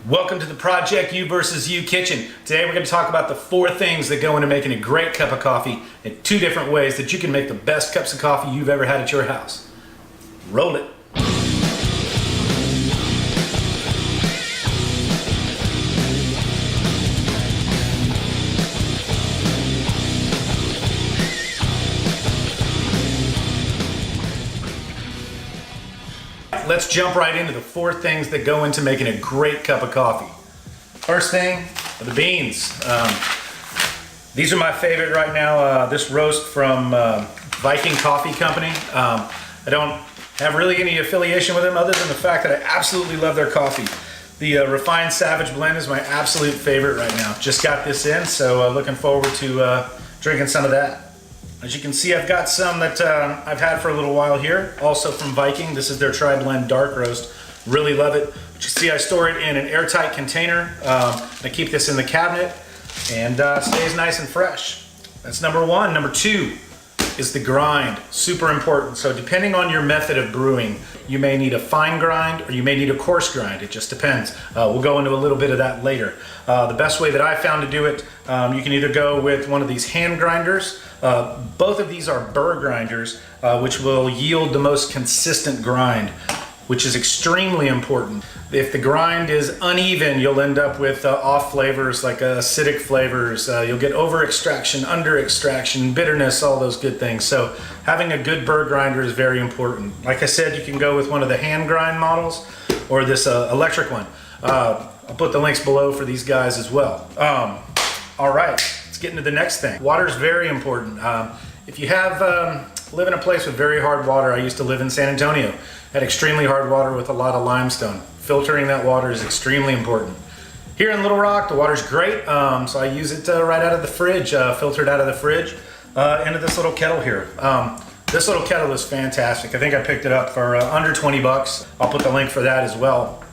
Welcome to the Project You versus You kitchen. Today we're going to talk about the 4 things that go into making a great cup of coffee in 2 different ways that you can make the best cups of coffee you've ever had at your house. Roll it. Let's jump right into the 4 things that go into making a great cup of coffee. First thing are the beans. These are my favorite right now. This roast from Viking Coffee Company. I don't have really any affiliation with them other than the fact that I absolutely love their coffee. The Refined Savage Blend is my absolute favorite right now. Just got this in, so looking forward to drinking some of that. As you can see, I've got some that I've had for a little while here, also from Viking. This is their Tri-Blend Dark Roast. Really love it. But you see, I store it in an airtight container. I keep this in the cabinet and stays nice and fresh. That's number 1. Number 2 is the grind. Super important. So depending on your method of brewing, you may need a fine grind or you may need a coarse grind. It just depends. We'll go into a little bit of that later. The best way that I found to do it, you can either go with one of these hand grinders. Both of these are burr grinders, which will yield the most consistent grind, which is extremely important. If the grind is uneven, you'll end up with off flavors like acidic flavors. You'll get over extraction, under extraction, bitterness, all those good things. So having a good burr grinder is very important. Like I said, you can go with one of the hand grind models or this electric one. I'll put the links below for these guys as well. All right, let's get into the next thing. Water is very important. If you have live in a place with very hard water, I used to live in San Antonio, had extremely hard water with a lot of limestone. Filtering that water is extremely important. Here in Little Rock, the water's great, so I use it right out of the fridge, filtered out of the fridge into this little kettle here. This little kettle is fantastic. I think I picked it up for under 20 bucks. I'll put the link for that as well.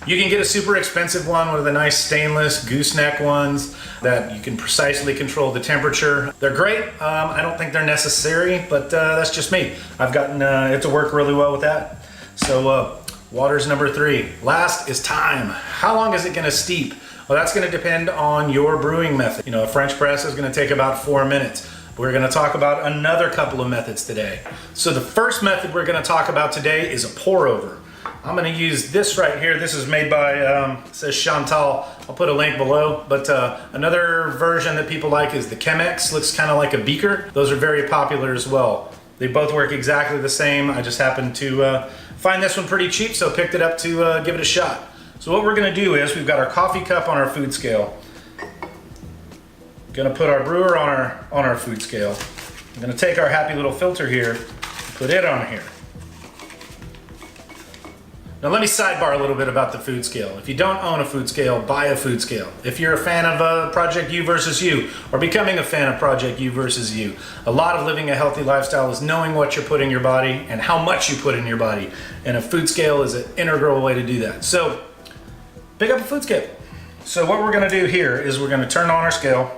You can get a super expensive one of the nice stainless gooseneck ones that you can precisely control the temperature. They're great. I don't think they're necessary, but that's just me. I've gotten it to work really well with that. So water's number 3. Last is time. How long is it going to steep? Well, that's going to depend on your brewing method. You know, a French press is going to take about 4 minutes. We're going to talk about another couple of methods today. So the first method we're going to talk about today is a pour over. I'm going to use this right here. This is made by, it says Chantal. I'll put a link below. But another version that people like is the Chemex. Looks kind of like a beaker. Those are very popular as well. They both work exactly the same. I just happened to find this one pretty cheap, so picked it up to give it a shot. So what we're going to do is we've got our coffee cup on our food scale. Going to put our brewer on our food scale. I'm going to take our happy little filter here and put it on here. Now let me sidebar a little bit about the food scale. If you don't own a food scale, buy a food scale. If you're a fan of Project You versus You, or becoming a fan of Project You versus You, a lot of living a healthy lifestyle is knowing what you're putting in your body and how much you put in your body. And a food scale is an integral way to do that. So pick up a food scale. So what we're gonna do here is we're gonna turn on our scale,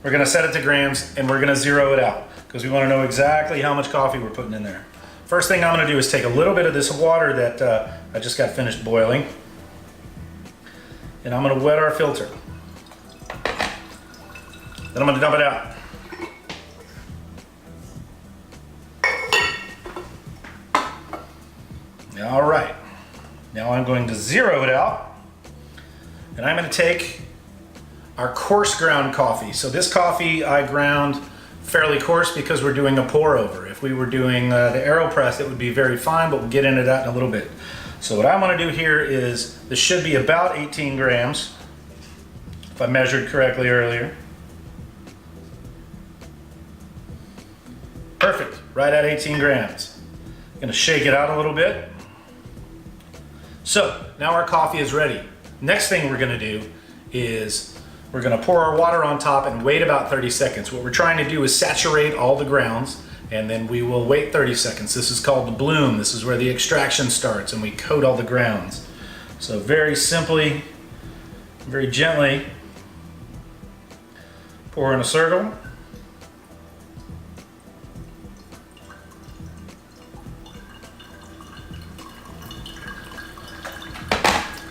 we're gonna set it to grams, and we're gonna zero it out because we wanna know exactly how much coffee we're putting in there. First thing I'm going to do is take a little bit of this water that I just got finished boiling, and I'm going to wet our filter. Then I'm going to dump it out. All right, now I'm going to zero it out, and I'm going to take our coarse ground coffee. So this coffee I ground fairly coarse because we're doing a pour over. If we were doing the AeroPress, it would be very fine, but we'll get into that in a little bit. So what I want to do here is, this should be about 18 grams, if I measured correctly earlier. Perfect, right at 18 grams. I'm gonna shake it out a little bit. So now our coffee is ready. Next thing we're gonna do is we're going to pour our water on top and wait about 30 seconds. What we're trying to do is saturate all the grounds, and then we will wait 30 seconds. This is called the bloom. This is where the extraction starts, and we coat all the grounds. So very simply, very gently, pour in a circle.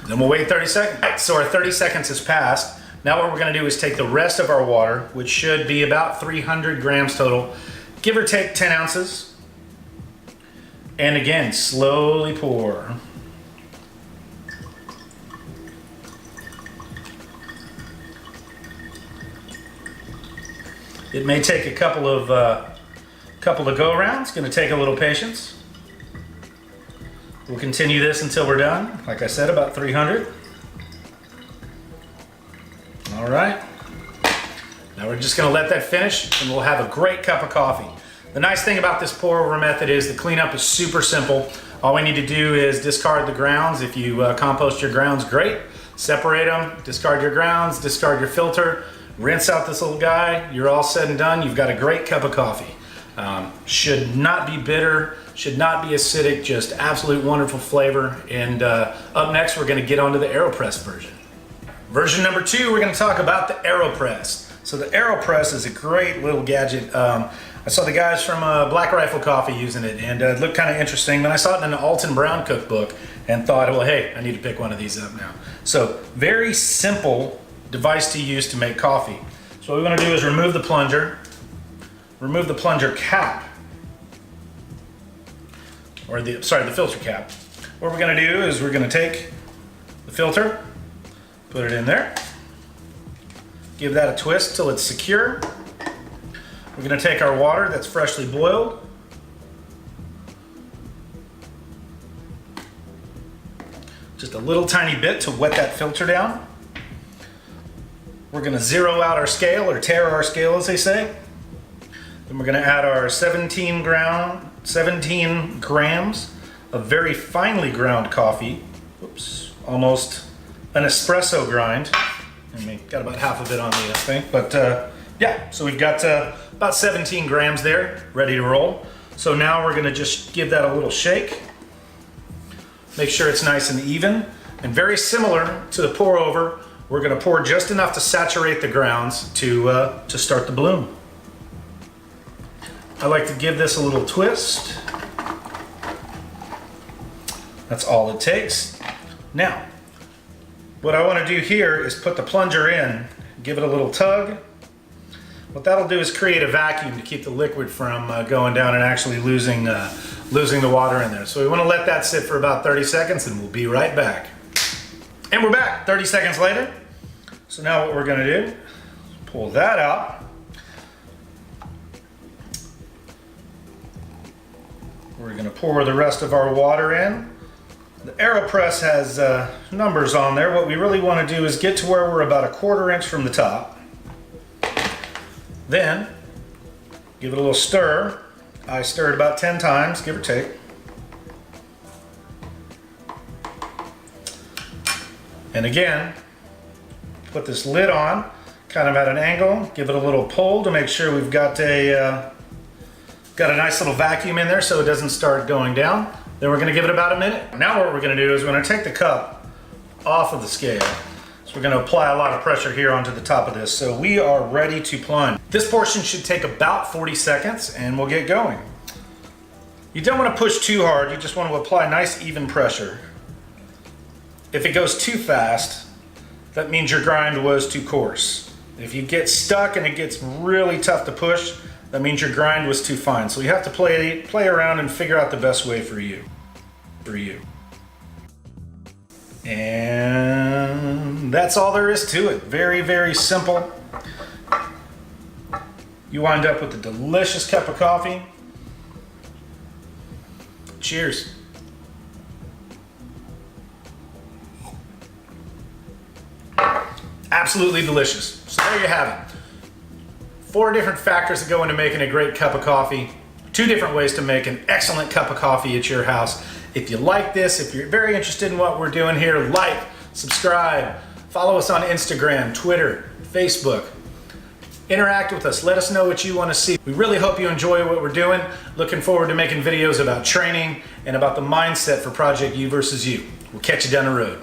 Then we'll wait 30 seconds. Right, so our 30 seconds has passed. Now what we're gonna do is take the rest of our water, which should be about 300 grams total, give or take 10 ounces. And again, slowly pour. It may take a couple of go-arounds. Going to take a little patience. We'll continue this until we're done. Like I said, about 300. All right. Now we're just going to let that finish, and we'll have a great cup of coffee. The nice thing about this pour-over method is the cleanup is super simple. All we need to do is discard the grounds. If you compost your grounds, great. Separate them, discard your grounds, discard your filter, rinse out this little guy. You're all said and done. You've got a great cup of coffee. Should not be bitter, should not be acidic, just absolute wonderful flavor. And up next, we're going to get onto the AeroPress version. Version number 2, we're going to talk about the AeroPress. So the AeroPress is a great little gadget. I saw the guys from Black Rifle Coffee using it, and it looked kind of interesting. Then I saw it in an Alton Brown cookbook and thought, well, hey, I need to pick one of these up now. So very simple device to use to make coffee. So what we want to do is remove the plunger cap, or the filter cap. What we're going to do is we're going to take the filter, put it in there, give that a twist till it's secure. We're going to take our water that's freshly boiled, just a little tiny bit to wet that filter down. We're going to zero out our scale, or tare our scale as they say. Then we're going to add our 17 grams of very finely ground coffee. Oops, almost an espresso grind. And we got about half of it on the thing, but yeah, so we've got about 17 grams there, ready to roll. So now we're going to just give that a little shake. Make sure it's nice and even. And very similar to the pour over, we're going to pour just enough to saturate the grounds to start the bloom. I like to give this a little twist. That's all it takes. Now, what I want to do here is put the plunger in, give it a little tug. What that'll do is create a vacuum to keep the liquid from going down and actually losing the water in there. So we want to let that sit for about 30 seconds and we'll be right back. And we're back 30 seconds later. So now what we're going to do, pull that out. We're going to pour the rest of our water in. The AeroPress has numbers on there. What we really want to do is get to where we're about 1/4 inch from the top. Then, give it a little stir. I stir it about 10 times, give or take. And again, put this lid on, kind of at an angle, give it a little pull to make sure we've got a nice little vacuum in there so it doesn't start going down. Then we're going to give it about a minute. Now what we're going to do is we're going to take the cup off of the scale. So we're going to apply a lot of pressure here onto the top of this. So we are ready to plunge. This portion should take about 40 seconds and we'll get going. You don't want to push too hard, you just want to apply nice even pressure. If it goes too fast, that means your grind was too coarse. If you get stuck and it gets really tough to push, that means your grind was too fine. So you have to play around and figure out the best way for you. And that's all there is to it. Very, very simple. You wind up with a delicious cup of coffee. Cheers. Absolutely delicious. So there you have it. 4 different factors that go into making a great cup of coffee. 2 different ways to make an excellent cup of coffee at your house. If you like this, if you're very interested in what we're doing here, like, subscribe, follow us on Instagram, Twitter, Facebook. Interact with us. Let us know what you want to see. We really hope you enjoy what we're doing. Looking forward to making videos about training and about the mindset for Project You versus You. We'll catch you down the road.